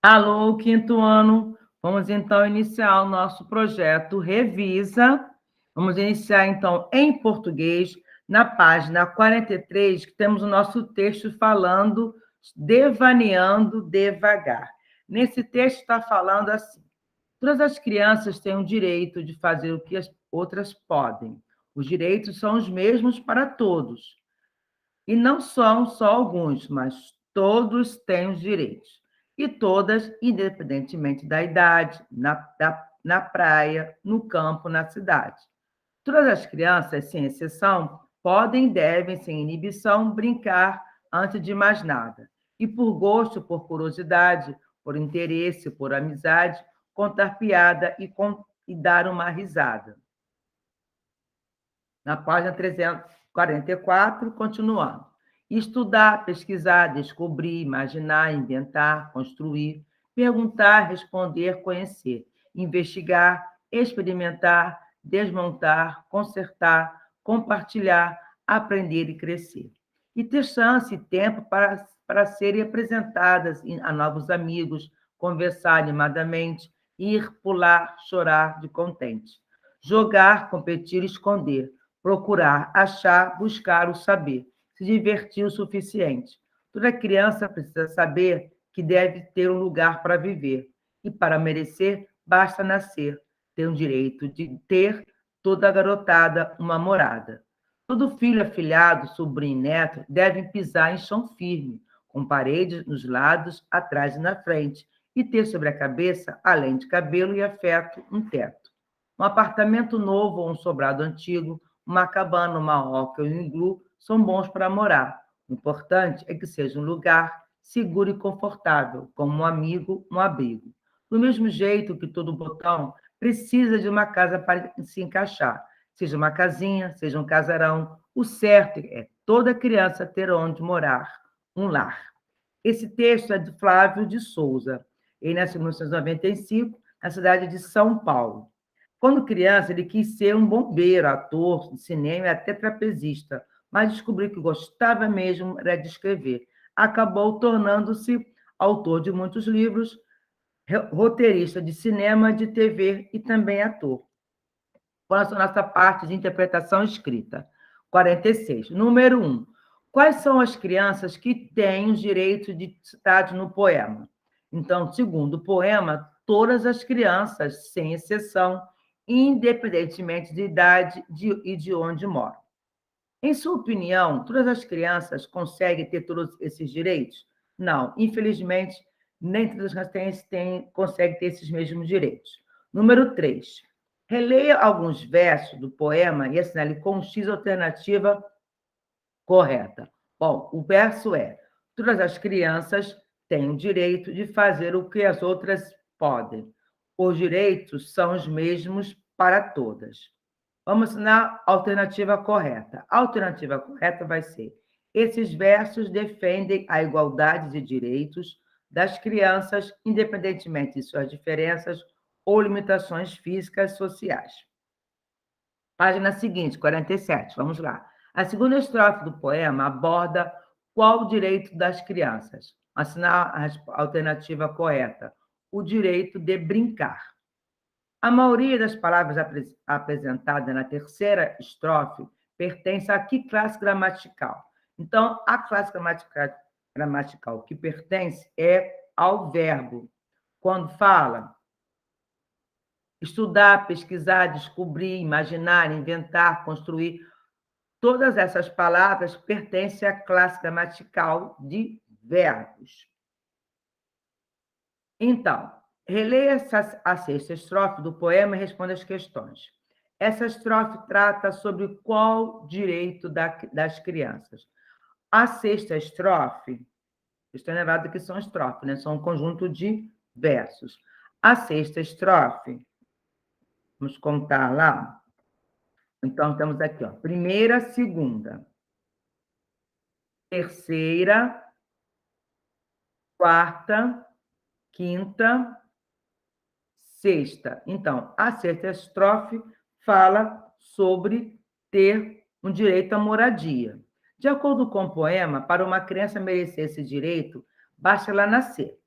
Alô, quinto ano. Vamos então iniciar o nosso projeto Revisa. Vamos iniciar então em português, na página 43, que temos o nosso texto falando Devaneando Devagar. Nesse texto está falando assim: todas as crianças têm o direito de fazer o que as outras podem. Os direitos são os mesmos para todos. E não são só alguns, mas todos têm os direitos. E todas, independentemente da idade, na praia, no campo, na cidade. Todas as crianças, sem exceção, podem e devem, sem inibição, brincar antes de mais nada. E por gosto, por curiosidade, por interesse, por amizade, contar piada e dar uma risada. Na página 344, continuando. Estudar, pesquisar, descobrir, imaginar, inventar, construir, perguntar, responder, conhecer, investigar, experimentar, desmontar, consertar, compartilhar, aprender e crescer. E ter chance e tempo para serem apresentadas a novos amigos, conversar animadamente, ir, pular, chorar de contente. Jogar, competir, esconder, procurar, achar, buscar o saber, se divertir o suficiente. Toda criança precisa saber que deve ter um lugar para viver, e para merecer, basta nascer, ter o direito de ter, toda garotada, uma morada. Todo filho, afilhado, sobrinho e neto devem pisar em chão firme, com paredes nos lados, atrás e na frente, e ter sobre a cabeça, além de cabelo e afeto, um teto. Um apartamento novo ou um sobrado antigo, uma cabana, uma oca ou um iglu são bons para morar. O importante é que seja um lugar seguro e confortável, como um amigo, um abrigo. Do mesmo jeito que todo botão precisa de uma casa para se encaixar, seja uma casinha, seja um casarão, o certo é toda criança ter onde morar, um lar. Esse texto é de Flávio de Souza. Ele nasceu em 1995, na cidade de São Paulo. Quando criança, ele quis ser um bombeiro, ator de cinema e até trapezista, mas descobriu que gostava mesmo era de escrever. Acabou tornando-se autor de muitos livros, roteirista de cinema, de TV e também ator. Qual a nossa parte de interpretação escrita? 46. Número 1. Quais são as crianças que têm os direitos de citados no poema? Então, segundo o poema, todas as crianças, sem exceção, independentemente de idade e de onde moram. Em sua opinião, todas as crianças conseguem ter todos esses direitos? Não, infelizmente, nem todas as crianças conseguem ter esses mesmos direitos. Número 3. Releia alguns versos do poema e assinale com X alternativa correta. Bom, o verso é: todas as crianças têm o direito de fazer o que as outras podem. Os direitos são os mesmos para todas. Vamos na alternativa correta. A alternativa correta vai ser: esses versos defendem a igualdade de direitos das crianças, independentemente de suas diferenças ou limitações físicas e sociais. Página seguinte, 47, vamos lá. A segunda estrofe do poema aborda qual o direito das crianças. Assinar a alternativa correta: o direito de brincar. A maioria das palavras apresentadas na terceira estrofe pertence a que classe gramatical? Então, a classe gramatical que pertence é ao verbo. Quando fala estudar, pesquisar, descobrir, imaginar, inventar, construir, todas essas palavras pertencem à classe gramatical de verbos. Então, releia a sexta estrofe do poema e responda as questões. Essa estrofe trata sobre qual direito das crianças. A sexta estrofe, estou lembrado que são estrofes, né? São um conjunto de versos. A sexta estrofe, vamos contar lá. Então, temos aqui, ó, primeira, segunda, terceira, quarta, quinta, sexta. Então, a sexta estrofe fala sobre ter um direito à moradia. De acordo com o poema, para uma criança merecer esse direito, basta ela nascer.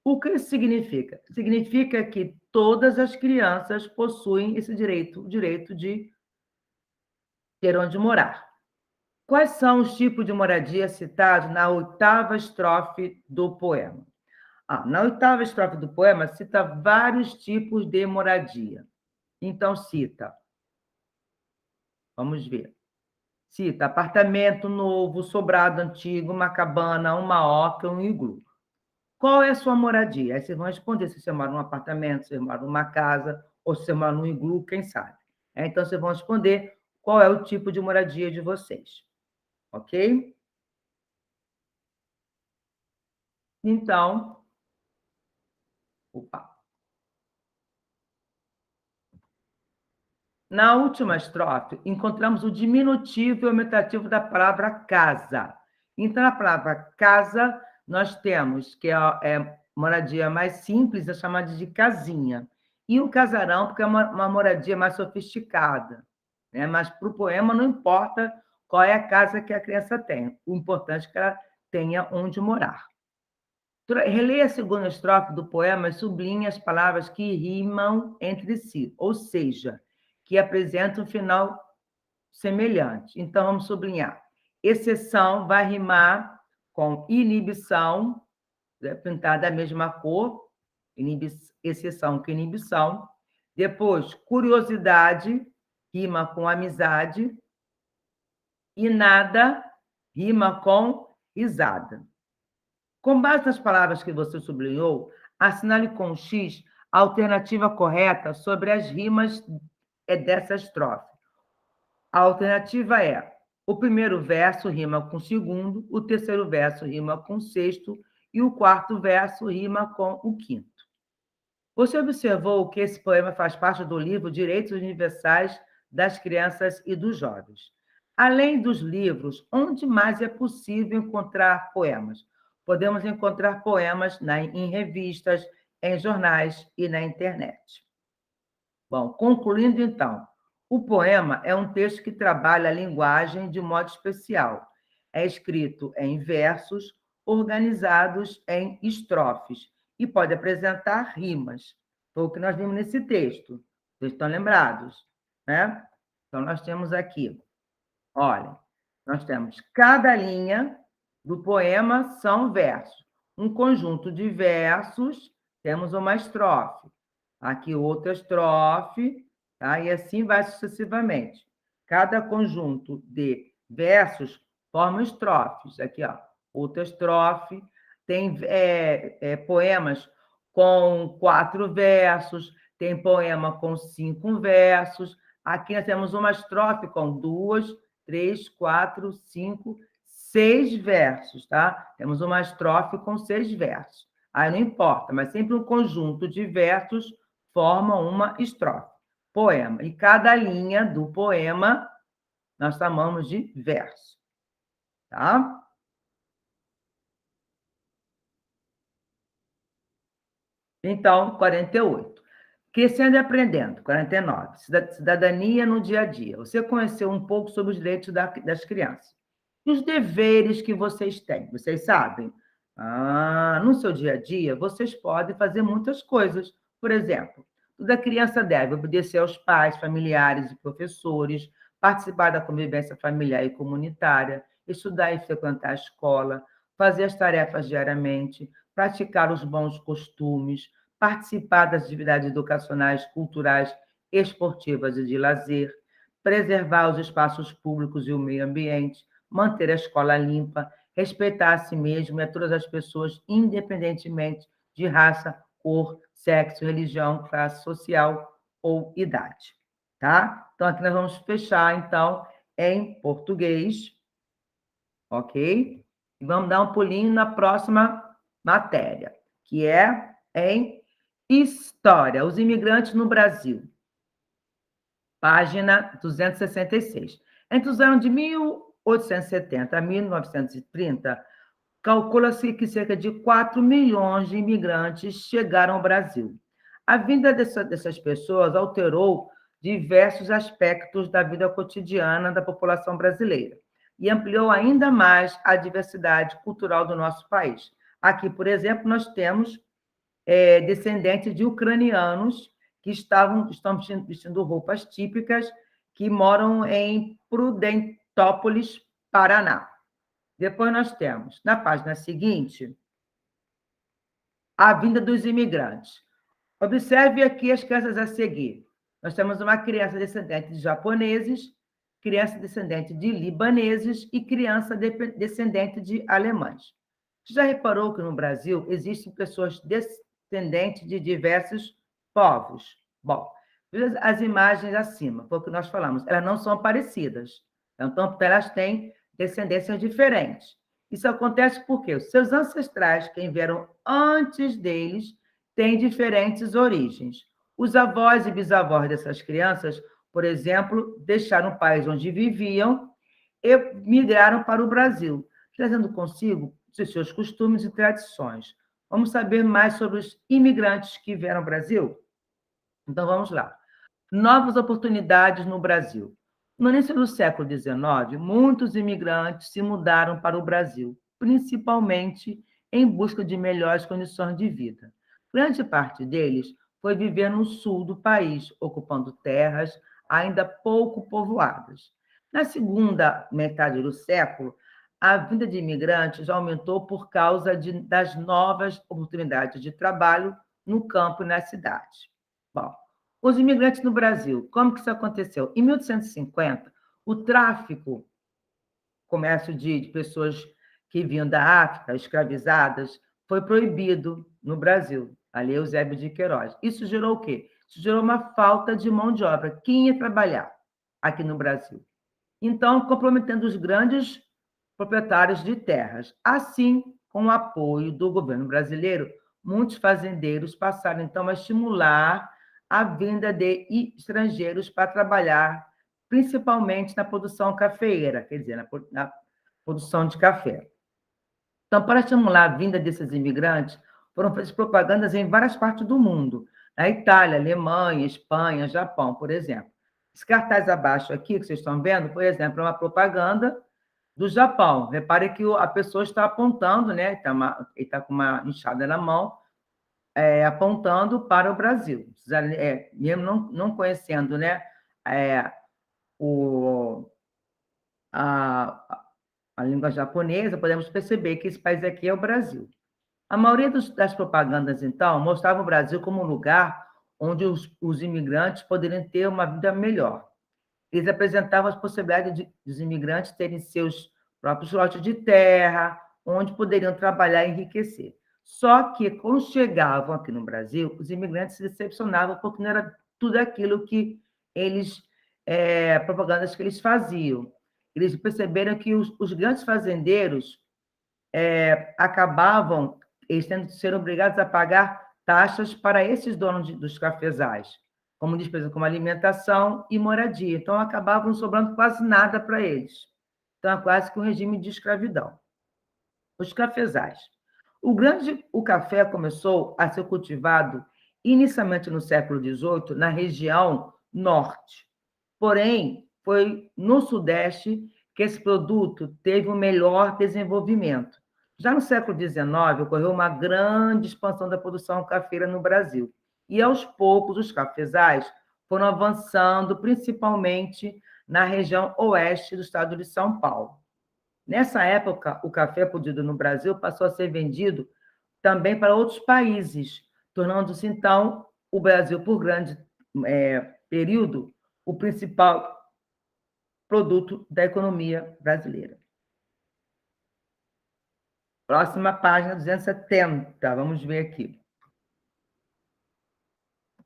O que isso significa? Significa que todas as crianças possuem esse direito, o direito de ter onde morar. Quais são os tipos de moradia citados na oitava estrofe do poema? Na oitava estrofe do poema, cita vários tipos de moradia. Então, cita, vamos ver, cita apartamento novo, sobrado antigo, uma cabana, uma oca, um iglu. Qual é a sua moradia? Aí vocês vão responder se você mora num apartamento, se você mora numa casa, ou se você mora num iglu, quem sabe. Então, vocês vão responder qual é o tipo de moradia de vocês. Ok? Então, opa. Na última estrofe, encontramos o diminutivo e o aumentativo da palavra casa. Então, na palavra casa, nós temos que é moradia mais simples, é chamada de casinha. E o casarão, porque é uma moradia mais sofisticada. Né? Mas para o poema não importa qual é a casa que a criança tem. O importante é que ela tenha onde morar. Releia a segunda estrofe do poema e sublinhe as palavras que rimam entre si, ou seja, que apresentam um final semelhante. Então, vamos sublinhar. Exceção vai rimar com inibição, né, pintada da mesma cor, exceção com inibição. Depois, curiosidade, rima com amizade. E nada, rima com risada. Com base nas palavras que você sublinhou, assinale com X a alternativa correta sobre as rimas dessa estrofe. A alternativa é: o primeiro verso rima com o segundo, o terceiro verso rima com o sexto e o quarto verso rima com o quinto. Você observou que esse poema faz parte do livro Direitos Universais das Crianças e dos Jovens. Além dos livros, onde mais é possível encontrar poemas? Podemos encontrar poemas em revistas, em jornais e na internet. Bom, concluindo então, o poema é um texto que trabalha a linguagem de modo especial. É escrito em versos organizados em estrofes e pode apresentar rimas. Foi o que nós vimos nesse texto. Vocês estão lembrados? Né? Então, nós temos aqui, olha, nós temos cada linha do poema são versos. Um conjunto de versos, temos uma estrofe. Aqui outra estrofe, tá? E assim vai sucessivamente. Cada conjunto de versos forma estrofes. Aqui, ó, outra estrofe. Tem poemas com 4 versos, tem poema com 5 versos. Aqui nós temos uma estrofe com 2, 3, 4, 5, 6 versos, tá? Temos uma estrofe com 6 versos. Aí não importa, mas sempre um conjunto de versos forma uma estrofe. Poema. E cada linha do poema nós chamamos de verso. Tá? Então, 48. Crescendo e aprendendo, 49. Cidadania no dia a dia. Você conheceu um pouco sobre os direitos das crianças. E os deveres que vocês têm, vocês sabem? No seu dia a dia, vocês podem fazer muitas coisas. Por exemplo, toda criança deve obedecer aos pais, familiares e professores, participar da convivência familiar e comunitária, estudar e frequentar a escola, fazer as tarefas diariamente, praticar os bons costumes, participar das atividades educacionais, culturais, esportivas e de lazer, preservar os espaços públicos e o meio ambiente, manter a escola limpa, respeitar a si mesmo e a todas as pessoas, independentemente de raça, cor, sexo, religião, classe social ou idade. Tá? Então, aqui nós vamos fechar, então, em português, ok? E vamos dar um pulinho na próxima matéria, que é em História, os imigrantes no Brasil. Página 266. Entre os anos de 1870 a 1930, calcula-se que cerca de 4 milhões de imigrantes chegaram ao Brasil. A vinda dessas pessoas alterou diversos aspectos da vida cotidiana da população brasileira e ampliou ainda mais a diversidade cultural do nosso país. Aqui, por exemplo, nós temos descendentes de ucranianos que estão vestindo roupas típicas, que moram em Prudentópolis, Paraná. Depois nós temos, na página seguinte, a vinda dos imigrantes. Observe aqui as crianças a seguir. Nós temos uma criança descendente de japoneses, criança descendente de libaneses e criança descendente de alemães. Você já reparou que no Brasil existem pessoas descendentes de diversos povos? Bom, as imagens acima, foi o que nós falamos, elas não são parecidas. Então, elas têm descendências diferentes. Isso acontece porque os seus ancestrais, quem vieram antes deles, têm diferentes origens. Os avós e bisavós dessas crianças, por exemplo, deixaram o país onde viviam e migraram para o Brasil, trazendo consigo os seus costumes e tradições. Vamos saber mais sobre os imigrantes que vieram ao Brasil? Então, vamos lá. Novas oportunidades no Brasil. No início do século XIX, muitos imigrantes se mudaram para o Brasil, principalmente em busca de melhores condições de vida. Grande parte deles foi viver no sul do país, ocupando terras ainda pouco povoadas. Na segunda metade do século, a vinda de imigrantes aumentou por causa das novas oportunidades de trabalho no campo e nas cidades. Bom, os imigrantes no Brasil, como que isso aconteceu? Em 1850, o tráfico, comércio de pessoas que vinham da África, escravizadas, foi proibido no Brasil. Ali é Eusébio de Queiroz. Isso gerou o quê? Isso gerou uma falta de mão de obra. Quem ia trabalhar aqui no Brasil? Então, comprometendo os grandes proprietários de terras. Assim, com o apoio do governo brasileiro, muitos fazendeiros passaram, então, a estimular a vinda de estrangeiros para trabalhar, principalmente na produção cafeeira, quer dizer, na produção de café. Então, para estimular a vinda desses imigrantes, foram feitas propagandas em várias partes do mundo, na Itália, Alemanha, Espanha, Japão, por exemplo. Esse cartaz abaixo aqui, que vocês estão vendo, por exemplo, é uma propaganda do Japão. Repare que a pessoa está apontando, né? Ele está com uma enxada na mão, apontando para o Brasil. Mesmo não conhecendo, né, o, a língua japonesa, podemos perceber que esse país aqui é o Brasil. A maioria das propagandas, então, mostrava o Brasil como um lugar onde os imigrantes poderiam ter uma vida melhor. Eles apresentavam as possibilidades dos imigrantes terem seus próprios lotes de terra, onde poderiam trabalhar e enriquecer. Só que, quando chegavam aqui no Brasil, os imigrantes se decepcionavam porque não era tudo aquilo que eles, propagandas que eles faziam. Eles perceberam que os grandes fazendeiros acabavam eles sendo obrigados a pagar taxas para esses donos dos cafezais, como despesa como alimentação e moradia. Então, acabavam sobrando quase nada para eles. Então, é quase que um regime de escravidão. Os cafezais. O café começou a ser cultivado inicialmente no século XVIII na região norte. Porém, foi no sudeste que esse produto teve um melhor desenvolvimento. Já no século XIX, ocorreu uma grande expansão da produção cafeira no Brasil. E, aos poucos, os cafezais foram avançando, principalmente na região oeste do estado de São Paulo. Nessa época, o café produzido no Brasil passou a ser vendido também para outros países, tornando-se, então, o Brasil, por grande período, o principal produto da economia brasileira. Próxima página, 270. Vamos ver aqui.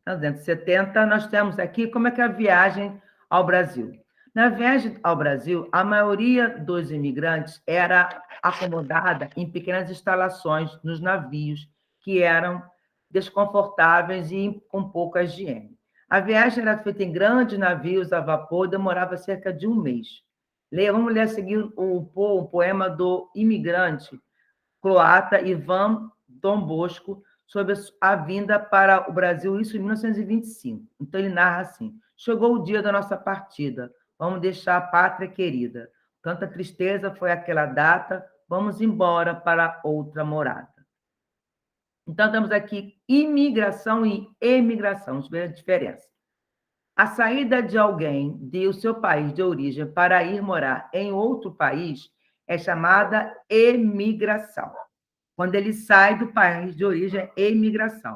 Na 270, nós temos aqui como é que é a viagem ao Brasil. Na viagem ao Brasil, a maioria dos imigrantes era acomodada em pequenas instalações nos navios, que eram desconfortáveis e com pouca higiene. A viagem era feita em grandes navios a vapor e demorava cerca de um mês. Vamos ler a seguir o poema do imigrante croata Ivan Dom Bosco sobre a vinda para o Brasil, isso em 1925. Então, ele narra assim: chegou o dia da nossa partida, vamos deixar a pátria querida. Tanta tristeza foi aquela data, vamos embora para outra morada. Então, temos aqui imigração e emigração, vamos ver a diferença. A saída de alguém do seu país de origem para ir morar em outro país é chamada emigração. Quando ele sai do país de origem, é imigração.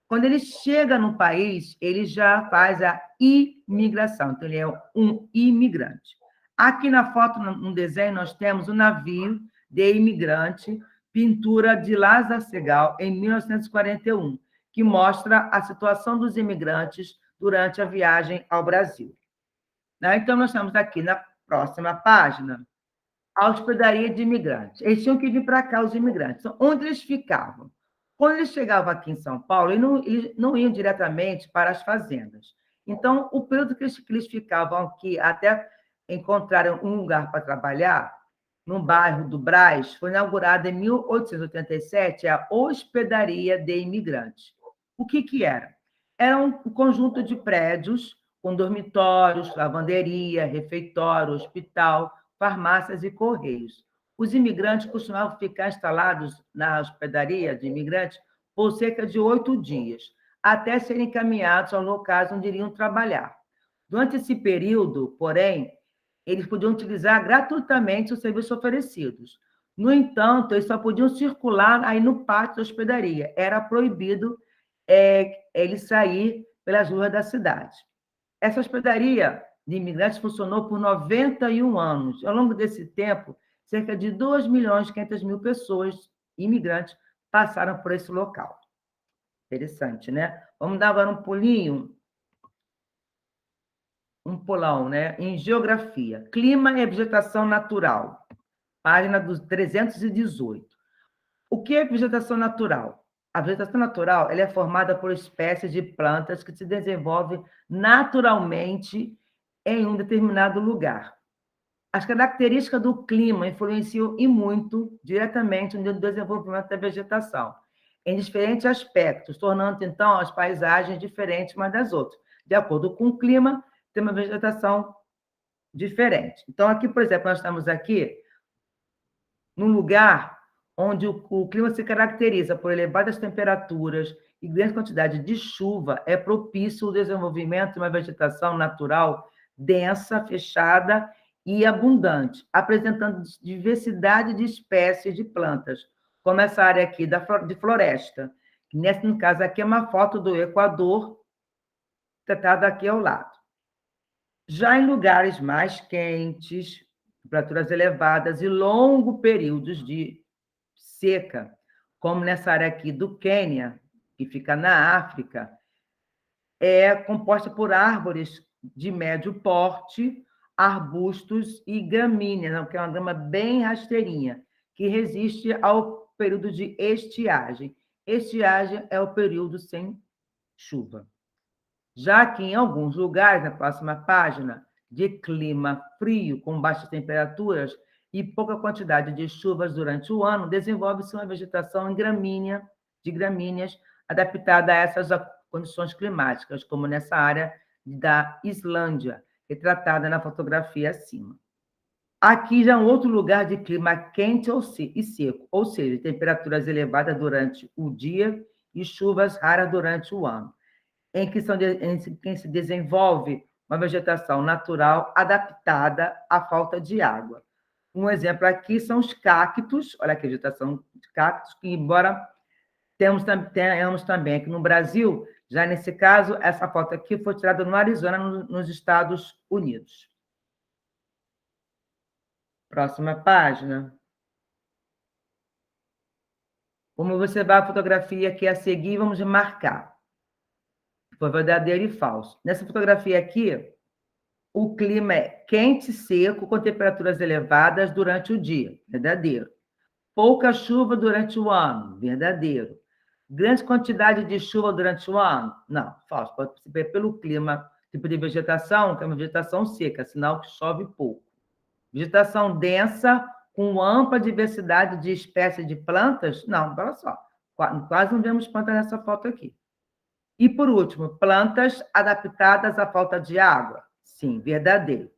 Quando ele chega no país, ele já faz a imigração. Então, ele é um imigrante. Aqui na foto, no desenho, nós temos o navio de imigrante, pintura de Lázaro Segal, em 1941, que mostra a situação dos imigrantes durante a viagem ao Brasil. Então, nós estamos aqui na próxima página, a hospedaria de imigrantes. Eles tinham que vir para cá, os imigrantes. Então, onde eles ficavam? Quando eles chegavam aqui em São Paulo, eles não iam diretamente para as fazendas. Então, o período que eles ficavam aqui, até encontrarem um lugar para trabalhar, no bairro do Brás, foi inaugurada em 1887 a Hospedaria de Imigrantes. O que era? Era um conjunto de prédios com dormitórios, lavanderia, refeitório, hospital, farmácias e correios. Os imigrantes costumavam ficar instalados na hospedaria de imigrantes por cerca de 8 dias, até serem encaminhados aos locais onde iriam trabalhar. Durante esse período, porém, eles podiam utilizar gratuitamente os serviços oferecidos. No entanto, eles só podiam circular aí no pátio da hospedaria. Era proibido eles sair pelas ruas da cidade. Essa hospedaria de imigrantes funcionou por 91 anos. Ao longo desse tempo, cerca de 2.500.000 pessoas, imigrantes, passaram por esse local. Interessante, né? Vamos dar agora um pulinho. Um pulão, né? Em geografia. Clima e vegetação natural. Página dos 318. O que é vegetação natural? A vegetação natural ela é formada por espécies de plantas que se desenvolvem naturalmente em um determinado lugar. As características do clima influenciam e muito diretamente no desenvolvimento da vegetação, em diferentes aspectos, tornando, então, as paisagens diferentes umas das outras. De acordo com o clima, tem uma vegetação diferente. Então, aqui, por exemplo, nós estamos aqui num lugar onde o clima se caracteriza por elevadas temperaturas e grande quantidade de chuva, é propício o desenvolvimento de uma vegetação natural densa, fechada e abundante, apresentando diversidade de espécies de plantas, como essa área aqui de floresta. Nesse no caso aqui é uma foto do Equador, tratada aqui ao lado. Já em lugares mais quentes, temperaturas elevadas e longos períodos de seca, como nessa área aqui do Quênia, que fica na África, é composta por árvores de médio porte, arbustos e gramíneas, que é uma grama bem rasteirinha, que resiste ao período de estiagem. Estiagem é o período sem chuva. Já que em alguns lugares, na próxima página, de clima frio, com baixas temperaturas e pouca quantidade de chuvas durante o ano, desenvolve-se uma vegetação de gramíneas adaptada a essas condições climáticas, como nessa área da Islândia, retratada na fotografia acima. Aqui já é um outro lugar de clima quente e seco, ou seja, temperaturas elevadas durante o dia e chuvas raras durante o ano, em que se desenvolve uma vegetação natural adaptada à falta de água. Um exemplo aqui são os cactos, olha aqui a vegetação de cactos, que embora tenhamos também aqui no Brasil, já nesse caso, essa foto aqui foi tirada no Arizona, nos Estados Unidos. Próxima página. Vamos observar a fotografia aqui a seguir, vamos marcar. Foi verdadeiro e falso. Nessa fotografia aqui, o clima é quente e seco, com temperaturas elevadas durante o dia. Verdadeiro. Pouca chuva durante o ano. Verdadeiro. Grande quantidade de chuva durante o ano? Não, falso. Pode perceber pelo clima, tipo de vegetação, que é uma vegetação seca, sinal que chove pouco. Vegetação densa, com ampla diversidade de espécies de plantas? Não, olha só. Quase não vemos plantas nessa foto aqui. E, por último, plantas adaptadas à falta de água? Sim, verdadeiro.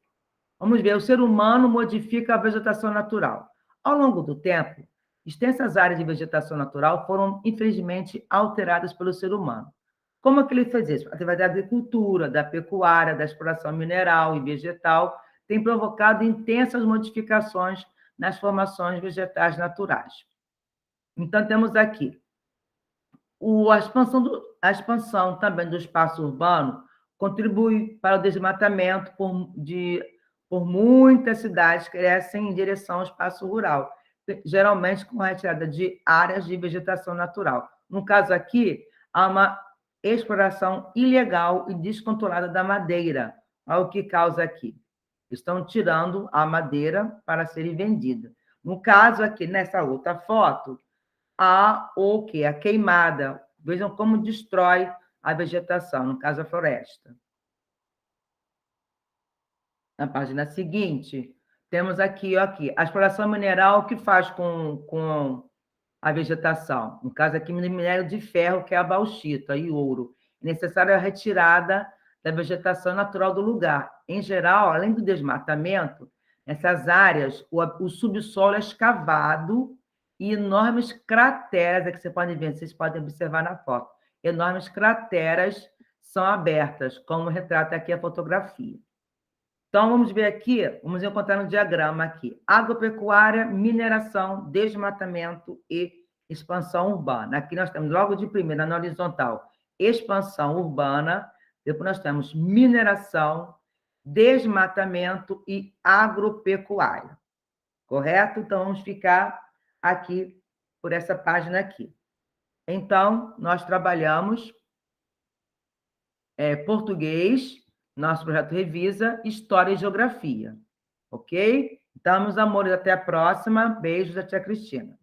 Vamos ver, o ser humano modifica a vegetação natural. Ao longo do tempo, Extensas áreas de vegetação natural foram, infelizmente, alteradas pelo ser humano. Como é que ele fez isso? Através da agricultura, da pecuária, da exploração mineral e vegetal, tem provocado intensas modificações nas formações vegetais naturais. Então, temos aqui a expansão também do espaço urbano contribui para o desmatamento por muitas cidades crescem em direção ao espaço rural, geralmente com a retirada de áreas de vegetação natural. No caso aqui, há uma exploração ilegal e descontrolada da madeira. Olha o que causa aqui. Estão tirando a madeira para serem vendida. No caso aqui, nessa outra foto, há o quê? A queimada. Vejam como destrói a vegetação, no caso a floresta. Na página seguinte, temos aqui a exploração mineral, o que faz com a vegetação? No caso aqui, minério de ferro, que é a bauxita e ouro. É necessária a retirada da vegetação natural do lugar. Em geral, além do desmatamento, nessas áreas, o subsolo é escavado e enormes crateras, é que vocês podem observar na foto, enormes crateras são abertas, como retrata aqui a fotografia. Então, vamos ver aqui, vamos encontrar no diagrama aqui, agropecuária, mineração, desmatamento e expansão urbana. Aqui nós temos logo de primeira, na horizontal, expansão urbana, depois nós temos mineração, desmatamento e agropecuária. Correto? Então, vamos ficar aqui por essa página aqui. Então, nós trabalhamos português, nosso projeto Revisa, História e Geografia. Ok? Então, meus amores, até a próxima. Beijos da tia Cristina.